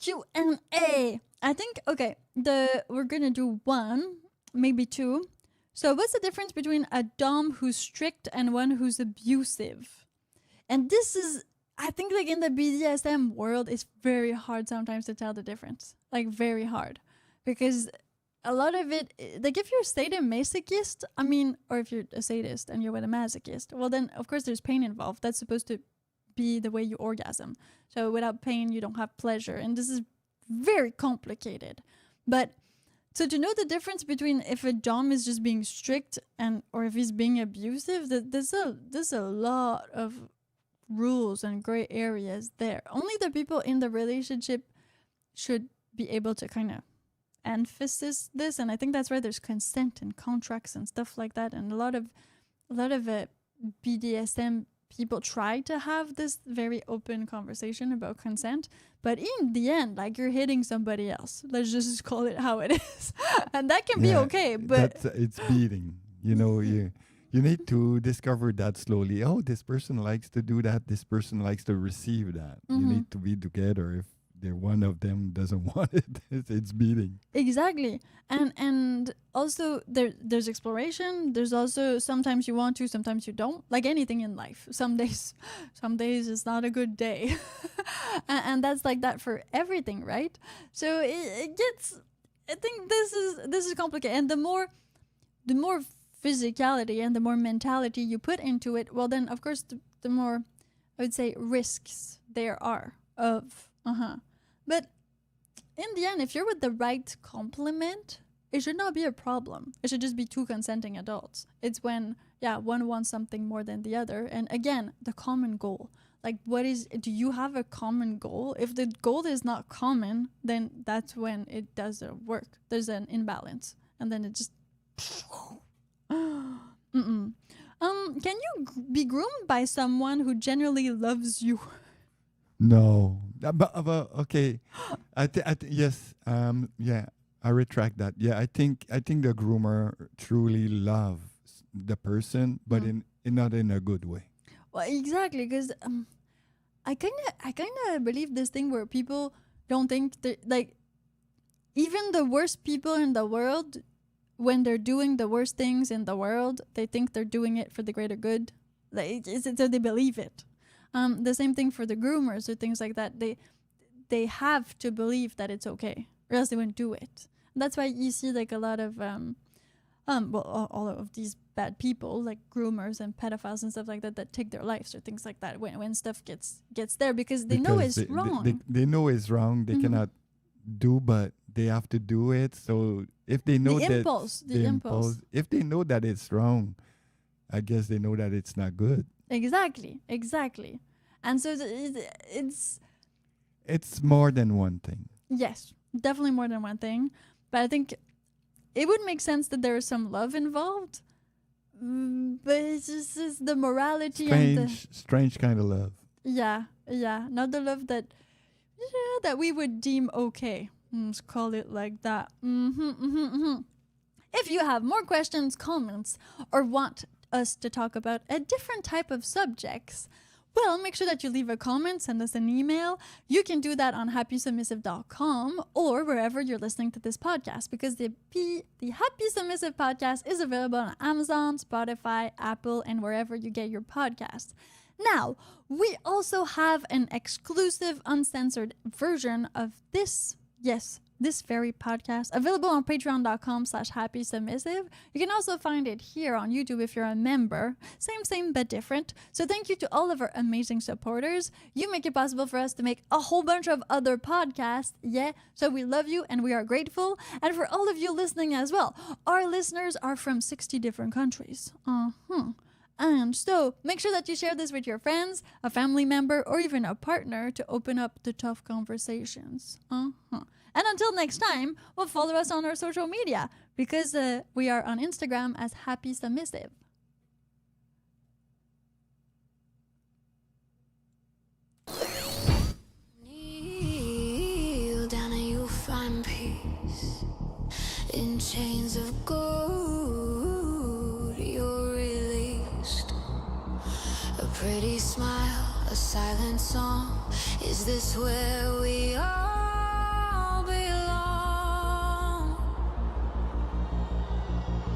Q&A. I think, okay, we're gonna do one, maybe two. So what's the difference between a dom who's strict and one who's abusive? And this is, I think, like in the BDSM world, it's very hard sometimes to tell the difference. Like very hard. Because a lot of it, like if you're sadomasochist, or if you're a sadist and you're with a masochist, well then of course there's pain involved. That's supposed to be the way you orgasm. So without pain, you don't have pleasure. And this is very complicated. But so to know the difference between if a dom is just being strict or if he's being abusive, there's a lot of rules and gray areas there. Only the people in the relationship should be able to kind of emphasize this, and I think that's why there's consent and contracts and stuff like that. And a lot of BDSM people try to have this very open conversation about consent, but in the end, like, you're hitting somebody else. Let's just call it how it is. And that can be okay, but it's beating. You need to discover that slowly. Oh, this person likes to do that. This person likes to receive that. You need to be together. If one of them doesn't want it, it's beating. Exactly. And also there's exploration. There's also sometimes you want to, sometimes you don't. Like anything in life. Some days it's not a good day. and that's like that for everything, right? So it gets, I think this is complicated. And the more physicality and the more mentality you put into it, well then of course the more, I would say, risks there are of but in the end, if you're with the right complement, it should not be a problem. It should just be two consenting adults. It's when one wants something more than the other, and again, the common goal. Like, do you have a common goal? If the goal is not common, then that's when it doesn't work. There's an imbalance, and then it just Can you be groomed by someone who genuinely loves you? No, but okay. Yes. I retract that. Yeah, I think the groomer truly loves the person, but not in a good way. Well, exactly, because I kind of believe this thing where people don't think that, like, even the worst people in the world, when they're doing the worst things in the world, they think they're doing it for the greater good. Like, so they believe it. The same thing for the groomers or things like that. They have to believe that it's okay, or else they wouldn't do it. And that's why you see like a lot of all of these bad people, like groomers and pedophiles and stuff like that take their lives or things like that when stuff gets there, because they know it's wrong. They know it's wrong. They cannot do, but they have to do it. So if they know the impulse, if they know that it's wrong, I guess they know that it's not good. Exactly. And so it's more than one thing. Yes, definitely more than one thing. But I think it would make sense that there is some love involved. But it's just the morality strange kind of love. Yeah, not the love that we would deem okay. Let's call it like that. If you have more questions, comments, or want us to talk about a different type of subjects, Well, make sure that you leave a comment, send us an email. You can do that on happysubmissive.com or wherever you're listening to this podcast, because the Happy Submissive podcast is available on Amazon, Spotify, Apple, and wherever you get your podcasts. Now, we also have an exclusive uncensored version of this very podcast available on patreon.com/happysubmissive. You can also find it here on YouTube if you're a member. Same, but different. So thank you to all of our amazing supporters. You make it possible for us to make a whole bunch of other podcasts. Yeah, so we love you and we are grateful. And for all of you listening as well. Our listeners are from 60 different countries. And so make sure that you share this with your friends, a family member, or even a partner to open up the tough conversations. And until next time, well, follow us on our social media, because we are on Instagram as Happy Submissive. Kneel down and you'll find peace in chains of gold. You're released. A pretty smile, a silent song. Is this where we are?